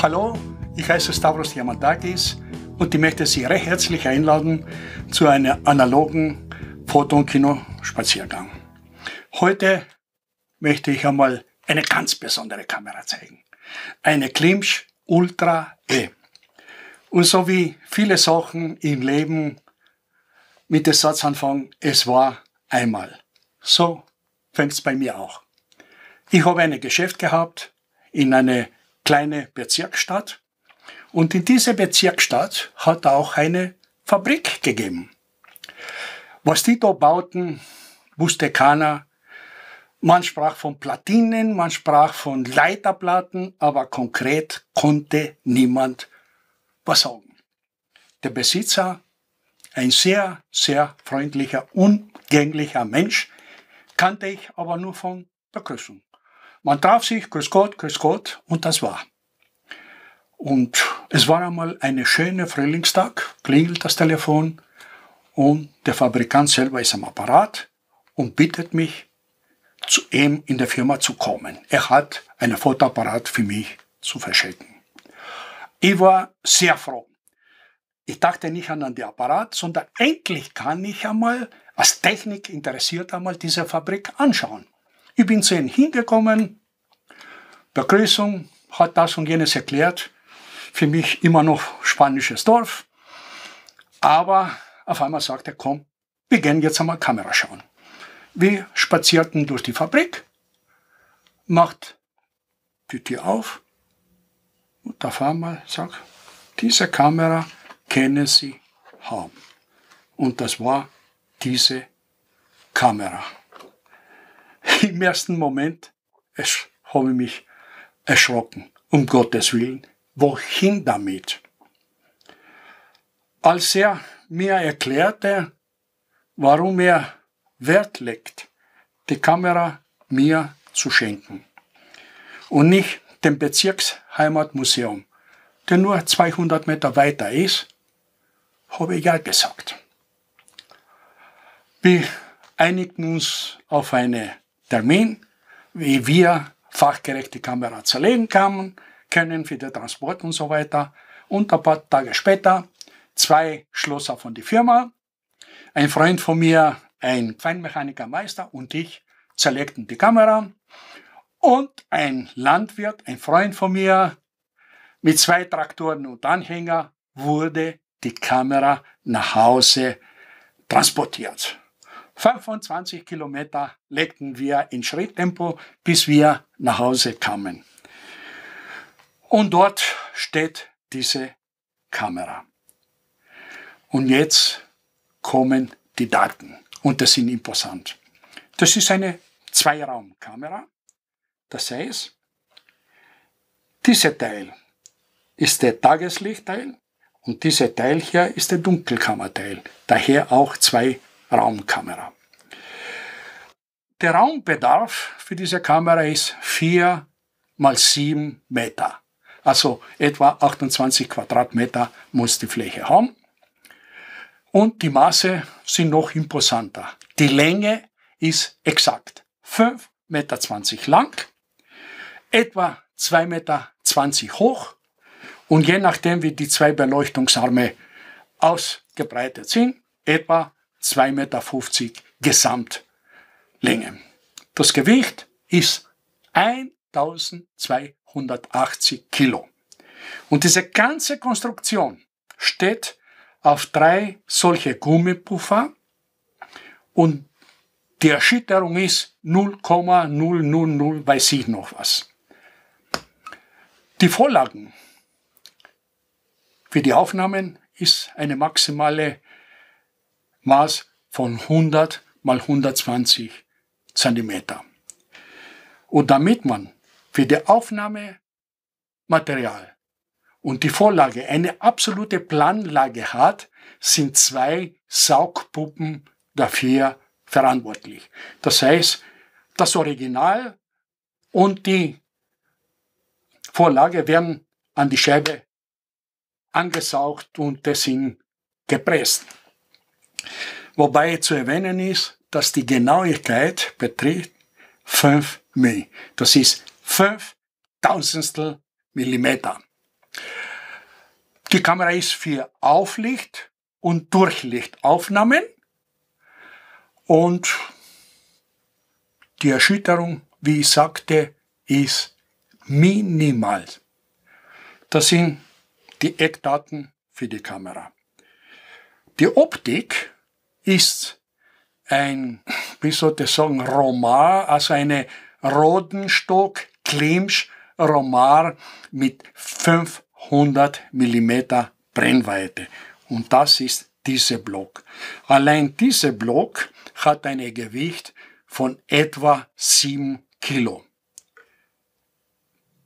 Hallo, ich heiße Stavros Diamandakis und ich möchte Sie recht herzlich einladen zu einem analogen Foto- und Kinospaziergang. Heute möchte ich einmal eine ganz besondere Kamera zeigen. Eine Klimsch Ultra E. Und so wie viele Sachen im Leben mit dem Satzanfang, es war einmal. So fängt es bei mir auch. Ich habe ein Geschäft gehabt in eine kleine Bezirksstadt und in dieser Bezirksstadt hat auch eine Fabrik gegeben. Was die da bauten, wusste keiner. Man sprach von Platinen, man sprach von Leiterplatten, aber konkret konnte niemand was sagen. Der Besitzer, ein sehr, sehr freundlicher, umgänglicher Mensch, kannte ich aber nur von Begrüßung. Man traf sich, grüß Gott, und das war. Und es war einmal ein schöner Frühlingstag, klingelt das Telefon und der Fabrikant selber ist am Apparat und bittet mich, zu ihm in der Firma zu kommen. Er hat einen Fotoapparat für mich zu verschicken. Ich war sehr froh. Ich dachte nicht an den Apparat, sondern endlich kann ich einmal als Technik interessiert einmal diese Fabrik anschauen. Ich bin zu ihm hingekommen, Begrüßung, hat das und jenes erklärt. Für mich immer noch spanisches Dorf. Aber auf einmal sagt er, komm, wir gehen jetzt einmal Kamera schauen. Wir spazierten durch die Fabrik, macht die Tür auf und auf einmal sagt, diese Kamera können Sie haben. Und das war diese Kamera. Im ersten Moment habe ich mich erschrocken, um Gottes Willen. Wohin damit? Als er mir erklärte, warum er Wert legt, die Kamera mir zu schenken und nicht dem Bezirksheimatmuseum, der nur 200 Meter weiter ist, habe ich ja gesagt. Wir einigten uns auf einen Termin, wie wir fachgerecht die Kamera zerlegen können für den Transport und so weiter. Und ein paar Tage später 2 Schlosser von der Firma, ein Freund von mir, ein Feinmechanikermeister und ich zerlegten die Kamera. Und ein Landwirt, ein Freund von mir, mit 2 Traktoren und Anhänger wurde die Kamera nach Hause transportiert. 25 Kilometer legten wir in Schritttempo, bis wir nach Hause kamen. Und dort steht diese Kamera. Und jetzt kommen die Daten und das sind imposant. Das ist eine Zweiraumkamera. Das heißt, dieser Teil ist der Tageslichtteil und dieser Teil hier ist der Dunkelkammerteil. Daher auch Zweiraumkamera. Der Raumbedarf für diese Kamera ist 4 mal 7 Meter. Also etwa 28 Quadratmeter muss die Fläche haben. Und die Maße sind noch imposanter. Die Länge ist exakt 5,20 Meter lang, etwa 2,20 Meter hoch und je nachdem wie die 2 Beleuchtungsarme ausgebreitet sind, etwa 2,50 Meter Gesamtlänge. Das Gewicht ist 1280 Kilo. Und diese ganze Konstruktion steht auf 3 solche Gummipuffer und die Erschütterung ist 0,000, weiß ich noch was. Die Vorlagen für die Aufnahmen ist eine maximale Maß von 100 mal 120 Zentimeter. Und damit man für die Aufnahmematerial und die Vorlage eine absolute Planlage hat, sind 2 Saugpuppen dafür verantwortlich. Das heißt, das Original und die Vorlage werden an die Scheibe angesaugt und das sind gepresst. Wobei zu erwähnen ist, dass die Genauigkeit beträgt 5 mm. Das ist 5 Tausendstel Millimeter. Die Kamera ist für Auflicht- und Durchlichtaufnahmen und die Erschütterung, wie ich sagte, ist minimal. Das sind die Eckdaten für die Kamera. Die Optik ist ein, wie soll ich sagen, Romar, also eine Rodenstock-Klimsch Romar mit 500 mm Brennweite. Und das ist dieser Block. Allein dieser Block hat ein Gewicht von etwa 7 Kilo.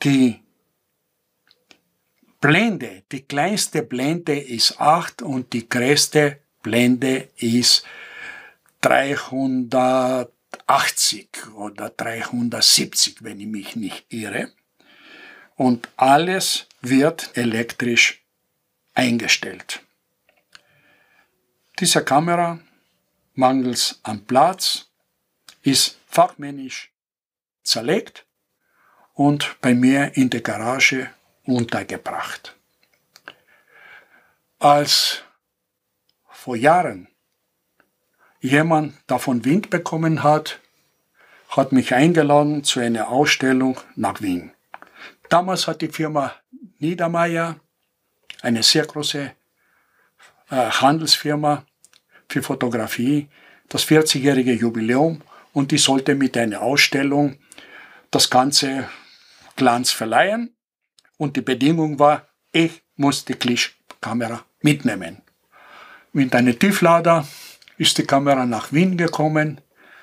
Die Blende, die kleinste Blende ist 8 und die größte Blende ist 380 oder 370, wenn ich mich nicht irre. Und alles wird elektrisch eingestellt. Diese Kamera, mangels an Platz, ist fachmännisch zerlegt und bei mir in der Garage untergebracht. Als vor Jahren jemand davon Wind bekommen hat, hat mich eingeladen zu einer Ausstellung nach Wien. Damals hat die Firma Niedermeyer, eine sehr große Handelsfirma für Fotografie, das 40-jährige Jubiläum, und die sollte mit einer Ausstellung das ganze Glanz verleihen. Und die Bedingung war, ich muss die Klisch-Kamera mitnehmen. Mit einem Tieflader ist die Kamera nach Wien gekommen,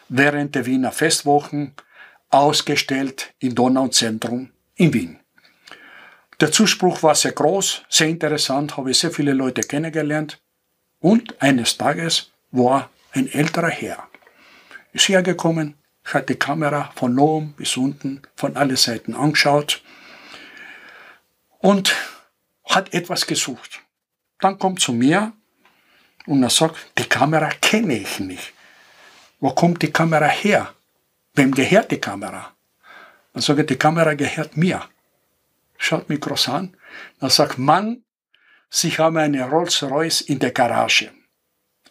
während der Wiener Festwochen ausgestellt im Donauzentrum in Wien. Der Zuspruch war sehr groß, sehr interessant, habe ich sehr viele Leute kennengelernt. Und eines Tages war ein älterer Herr. Ist hergekommen, hat die Kamera von oben bis unten von allen Seiten angeschaut und hat etwas gesucht. Dann kommt zu mir und er sagt, die Kamera kenne ich nicht. Wo kommt die Kamera her? Wem gehört die Kamera? Dann sage ich, die Kamera gehört mir. Schaut mich groß an. Dann sagt, Mann, Sie haben eine Rolls-Royce in der Garage.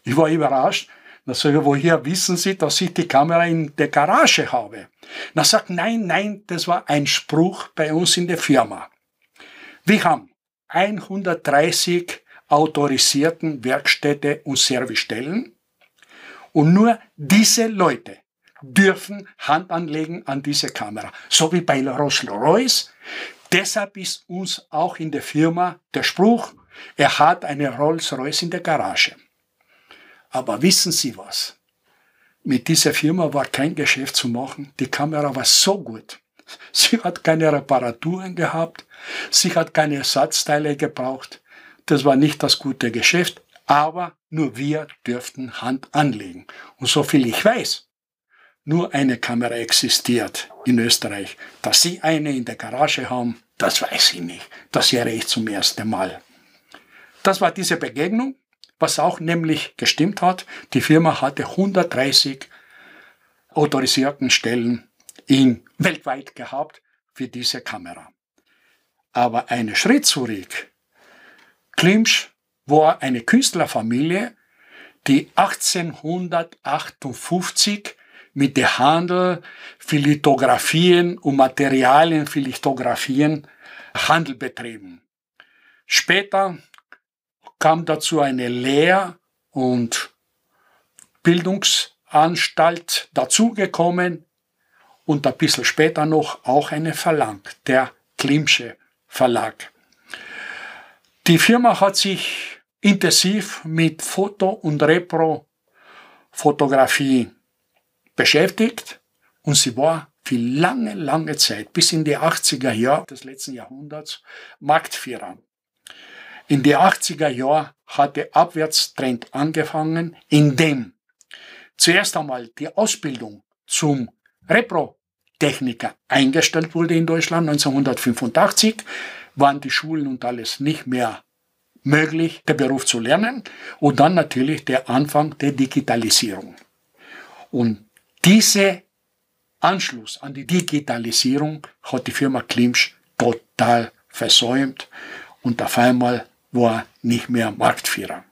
Ich war überrascht. Dann sage ich, woher wissen Sie, dass ich die Kamera in der Garage habe? Dann sagt, nein, das war ein Spruch bei uns in der Firma. Wir haben 130 autorisierten Werkstätte und Servicestellen und nur diese Leute dürfen Hand anlegen an diese Kamera. So wie bei Rolls-Royce. Deshalb ist uns auch in der Firma der Spruch, er hat eine Rolls-Royce in der Garage. Aber wissen Sie was? Mit dieser Firma war kein Geschäft zu machen. Die Kamera war so gut. Sie hat keine Reparaturen gehabt. Sie hat keine Ersatzteile gebraucht. Das war nicht das gute Geschäft. Aber nur wir dürften Hand anlegen. Und so viel ich weiß, nur eine Kamera existiert in Österreich. Dass Sie eine in der Garage haben, das weiß ich nicht. Das wäre ich zum ersten Mal. Das war diese Begegnung, was auch nämlich gestimmt hat. Die Firma hatte 130 autorisierten Stellen weltweit gehabt für diese Kamera. Aber einen Schritt zurück. Klimsch war eine Künstlerfamilie, die 1858 mit dem Handel für Lithografien und Materialien für Lithografien Handel betrieben. Später kam dazu eine Lehr- und Bildungsanstalt dazugekommen und ein bisschen später noch auch einen Verlag, der Klimsche Verlag. Die Firma hat sich intensiv mit Foto- und Repro-Fotografie beschäftigt und sie war für lange Zeit, bis in die 80er Jahre des letzten Jahrhunderts, Marktführer. In die 80er Jahren hat der Abwärtstrend angefangen, indem zuerst einmal die Ausbildung zum Repro-Techniker eingestellt wurde in Deutschland. 1985 waren die Schulen und alles nicht mehr möglich, den Beruf zu lernen. Und dann natürlich der Anfang der Digitalisierung. Und dieser Anschluss an die Digitalisierung hat die Firma Klimsch total versäumt. Und auf einmal war nicht mehr Marktführer.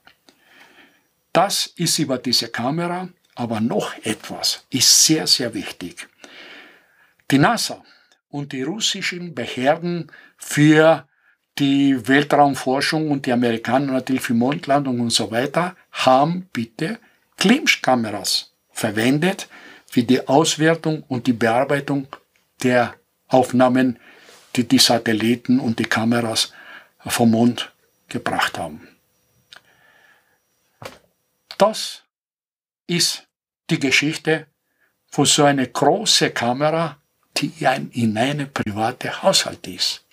Das ist über diese Kamera, aber noch etwas ist sehr, sehr wichtig. Die NASA und die russischen Behörden für die Weltraumforschung und die Amerikaner natürlich für Mondlandung und so weiter haben bitte Glimpfkameras verwendet für die Auswertung und die Bearbeitung der Aufnahmen, die die Satelliten und die Kameras vom Mond gebracht haben. Das ist die Geschichte von so einer großen Kamera, die in einem privaten Haushalt ist.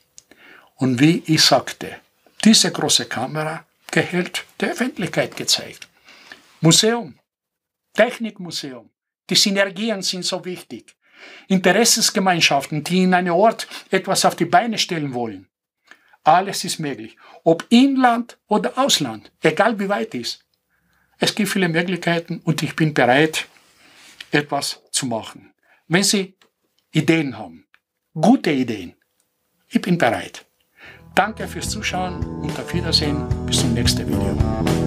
Und wie ich sagte, diese große Kamera gehört der Öffentlichkeit gezeigt. Museum, Technikmuseum, die Synergien sind so wichtig. Interessensgemeinschaften, die in einem Ort etwas auf die Beine stellen wollen. Alles ist möglich, ob Inland oder Ausland, egal wie weit es ist. Es gibt viele Möglichkeiten und ich bin bereit, etwas zu machen. Wenn Sie Ideen haben, gute Ideen, ich bin bereit. Danke fürs Zuschauen und auf Wiedersehen. Bis zum nächsten Video.